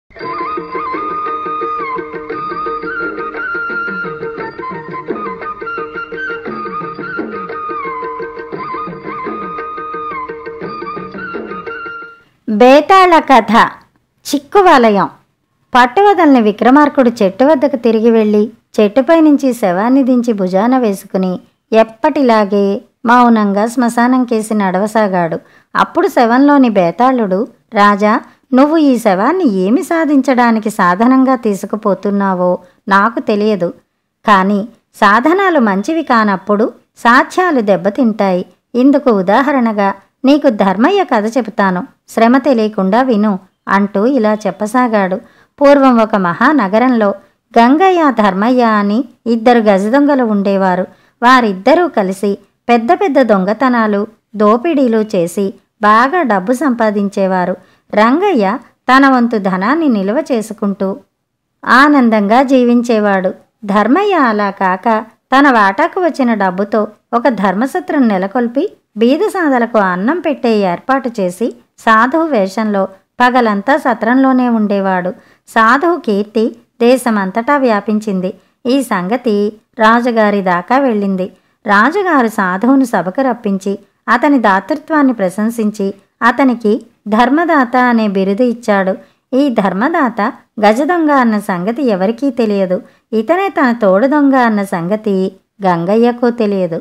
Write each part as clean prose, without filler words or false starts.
బేతాళ కథ. చిక్కువలయం. పట్టువదలని విక్రమార్కుడు చెట్టు వద్దకు తిరిగి వెళ్ళి చెట్టుపై నుంచి శవాన్ని దించి భుజాన వేసుకుని ఎప్పటిలాగే మౌనంగా శ్మశానం కేసి నడవసాగాడు. అప్పుడు శవంలోని బేతాళుడు, రాజా, నువ్వు ఈ శవాన్ని ఏమి సాధించడానికి సాధనంగా తీసుకుపోతున్నావో నాకు తెలియదు. కానీ సాధనాలు మంచివి కానప్పుడు సాధ్యాలు దెబ్బతింటాయి. ఇందుకు ఉదాహరణగా నీకు ధర్మయ్య కథ చెబుతాను, శ్రమ తెలియకుండా విను అంటూ ఇలా చెప్పసాగాడు. పూర్వం ఒక మహానగరంలో గంగయ్య, ధర్మయ్య అని ఇద్దరు గజదొంగలు ఉండేవారు. వారిద్దరూ కలిసి పెద్ద పెద్ద దొంగతనాలు, దోపిడీలు చేసి బాగా డబ్బు సంపాదించేవారు. రంగయ్య తన వంతు ధనాన్ని నిల్వ చేసుకుంటూ ఆనందంగా జీవించేవాడు. ధర్మయ్య అలా కాక తన వాటాకు వచ్చిన డబ్బుతో ఒక ధర్మసత్రం నెలకొల్పి బీదసాదలకు అన్నం పెట్టే ఏర్పాటు చేసి సాధువు వేషంలో పగలంతా సత్రంలోనే ఉండేవాడు. సాధువు కీర్తి దేశమంతటా వ్యాపించింది. ఈ సంగతి రాజుగారి దాకా వెళ్ళింది. రాజుగారు సాధువును సభకు రప్పించి అతని దాతృత్వాన్ని ప్రశంసించి అతనికి ధర్మదాత అనే బిరుదు ఇచ్చాడు. ఈ ధర్మదాత గజదొంగ అన్న సంగతి ఎవరికీ తెలియదు. ఇతనే తన తోడు దొంగ అన్న సంగతి గంగయ్యకు తెలియదు.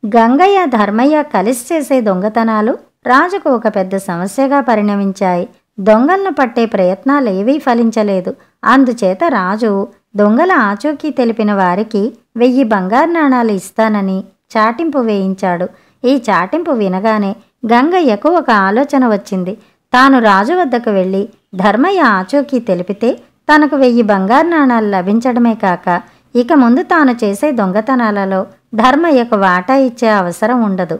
గంగయ్య, ధర్మయ్య కలిసి చేసే దొంగతనాలు రాజుకు ఒక పెద్ద సమస్యగా పరిణమించాయి. దొంగలను పట్టే ప్రయత్నాలేవీ ఫలించలేదు. అందుచేత రాజు దొంగల ఆచూకీ తెలిపిన వారికి 1000 బంగారు నాణాలు ఇస్తానని చాటింపు వేయించాడు. ఈ చాటింపు వినగానే గంగయ్యకు ఒక ఆలోచన వచ్చింది. తాను రాజు వద్దకు వెళ్ళి ధర్మయ్య ఆచూకీ తెలిపితే తనకు 1000 బంగారు నాణాలు లభించడమే కాక ఇక ముందు తాను చేసే దొంగతనాలలో ధర్మయ్యకు వాటా ఇచ్చే అవసరం ఉండదు.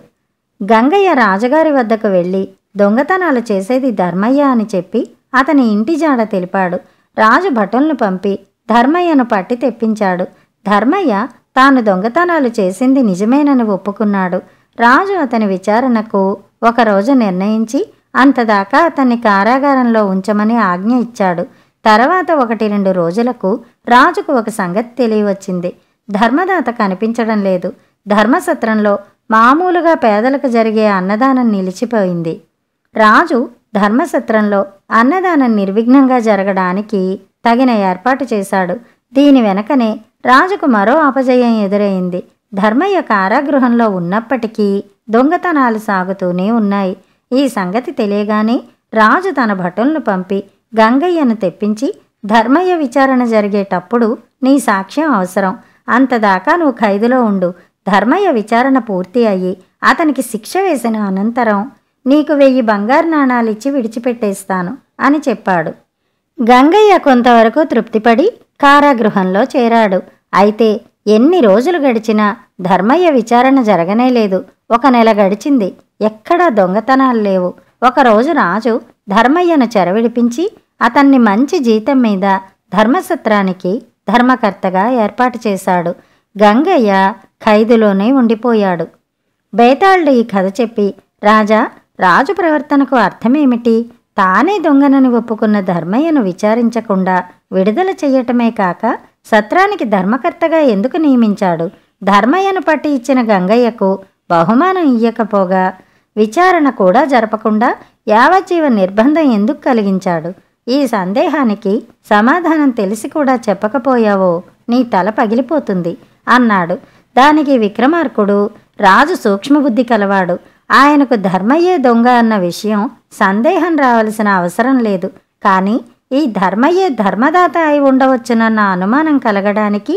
గంగయ్య రాజుగారి వద్దకు వెళ్ళి దొంగతనాలు చేసేది ధర్మయ్య అని చెప్పి అతని ఇంటి జాడ తెలిపాడు. రాజు భటులను పంపి ధర్మయ్యను పట్టి తెప్పించాడు. ధర్మయ్య తాను దొంగతనాలు చేసింది నిజమేనని ఒప్పుకున్నాడు. రాజు అతని విచారణకు ఒకరోజు నిర్ణయించి అంతదాకా అతన్ని కారాగారంలో ఉంచమని ఆజ్ఞ ఇచ్చాడు. తర్వాత 1-2 రోజులకు రాజుకు ఒక సంగతి తెలియవచ్చింది. ధర్మదాత కనిపించడం లేదు. ధర్మసత్రంలో మామూలుగా పేదలకు జరిగే అన్నదానం నిలిచిపోయింది. రాజు ధర్మసత్రంలో అన్నదానం నిర్విఘ్నంగా జరగడానికి తగిన ఏర్పాటు చేశాడు. దీని వెనకనే రాజుకు మరో అపజయం ఎదురైంది. ధర్మయ్య కారాగృహంలో ఉన్నప్పటికీ దొంగతనాలు సాగుతూనే ఉన్నాయి. ఈ సంగతి తెలియగానే రాజు తన భటులను పంపి గంగయ్యను తెప్పించి, ధర్మయ్య విచారణ జరిగేటప్పుడు నీ సాక్ష్యం అవసరం, అంతదాకా నువ్వు ఖైదులో ఉండు. ధర్మయ్య విచారణ పూర్తి అయ్యి అతనికి శిక్ష వేసిన అనంతరం నీకు 1000 బంగారు నాణాలు ఇచ్చి విడిచిపెట్టేస్తాను అని చెప్పాడు. గంగయ్య కొంతవరకు తృప్తిపడి కారాగృహంలో చేరాడు. అయితే ఎన్ని రోజులు గడిచినా ధర్మయ్య విచారణ జరగనే లేదు. 1 నెల గడిచింది. ఎక్కడా దొంగతనాలు లేవు. ఒకరోజు రాజు ధర్మయ్యను చెరవిడిపించి అతన్ని మంచి జీతం మీద ధర్మసత్రానికి ధర్మకర్తగా ఏర్పాటు చేశాడు. గంగయ్య ఖైదులోనే ఉండిపోయాడు. బేతాళుడు ఈ కథ చెప్పి, రాజా, రాజు ప్రవర్తనకు అర్థమేమిటి? తానే దొంగనని ఒప్పుకున్న ధర్మయ్యను విచారించకుండా విడుదల చెయ్యటమే కాక సత్రానికి ధర్మకర్తగా ఎందుకు నియమించాడు? ధర్మయ్యను పట్టి ఇచ్చిన గంగయ్యకు బహుమానం ఇయ్యకపోగా విచారణ కూడా జరపకుండా యావజ్జీవ నిర్బంధం ఎందుకు కలిగించాడు? ఈ సందేహానికి సమాధానం తెలిసి కూడా చెప్పకపోయావో నీ తల పగిలిపోతుంది అన్నాడు. దానికి విక్రమార్కుడు, రాజు సూక్ష్మబుద్ధి కలవాడు. ఆయనకు ధర్మయ్యే దొంగ అన్న విషయం సందేహం రావలసిన అవసరం లేదు. కానీ ఈ ధర్మయ్యే ధర్మదాత అయి ఉండవచ్చునన్న అనుమానం కలగడానికి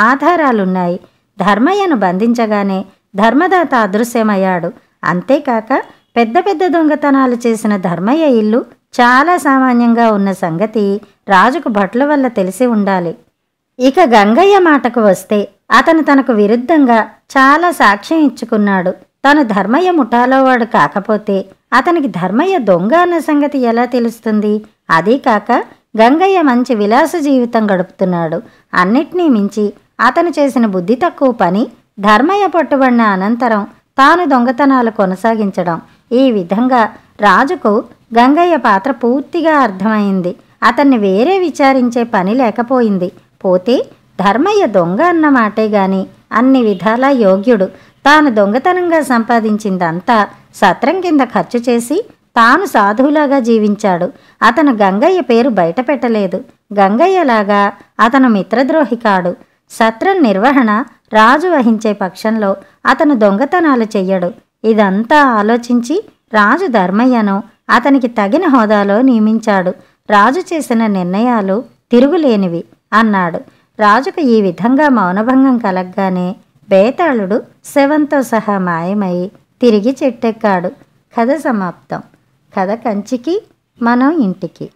ఆధారాలున్నాయి. ధర్మయ్యను బంధించగానే ధర్మదాత అదృశ్యమయ్యాడు. అంతేకాక పెద్ద పెద్ద దొంగతనాలు చేసిన ధర్మయ్య ఇల్లు చాలా సామాన్యంగా ఉన్న సంగతి రాజుకు భటుల వల్ల తెలిసి ఉండాలి. ఇక గంగయ్య మాటకు వస్తే అతను తనకు విరుద్ధంగా చాలా సాక్ష్యం ఇచ్చుకున్నాడు. తను ధర్మయ్య ముఠాలో వాడు కాకపోతే అతనికి ధర్మయ్య దొంగ అన్న సంగతి ఎలా తెలుస్తుంది? అదీ కాక గంగయ్య మంచి విలాస జీవితం గడుపుతున్నాడు. అన్నిటినీ మించి అతను చేసిన బుద్ధి తక్కువ పని ధర్మయ్య పట్టుబడిన అనంతరం తాను దొంగతనాలు కొనసాగించడం. ఈ విధంగా రాజుకు గంగయ్య పాత్ర పూర్తిగా అర్థమైంది. అతన్ని వేరే విచారించే పని లేకపోయింది. పోతే ధర్మయ్య దొంగ అన్న మాటే గాని అన్ని విధాలా యోగ్యుడు. తాను దొంగతనంగా సంపాదించిందంతా సత్రం కింద ఖర్చు చేసి తాను సాధువులాగా జీవించాడు. అతను గంగయ్య పేరు బయట పెట్టలేదు. గంగయ్యలాగా అతను మిత్రద్రోహి కాడు. సత్రం నిర్వహణ రాజు వహించే పక్షంలో అతను దొంగతనాలు చెయ్యడు. ఇదంతా ఆలోచించి రాజు ధర్మయ్యను అతనికి తగిన హోదాలో నియమించాడు. రాజు చేసిన నిర్ణయాలు తిరుగులేనివి అన్నాడు. రాజుకు ఈ విధంగా మౌనభంగం కలగ్గానే బేతాళుడు శవంతో సహా మాయమై తిరిగి చెట్టెక్కాడు. కథ సమాప్తం. కథ కంచికి, మనం ఇంటికి.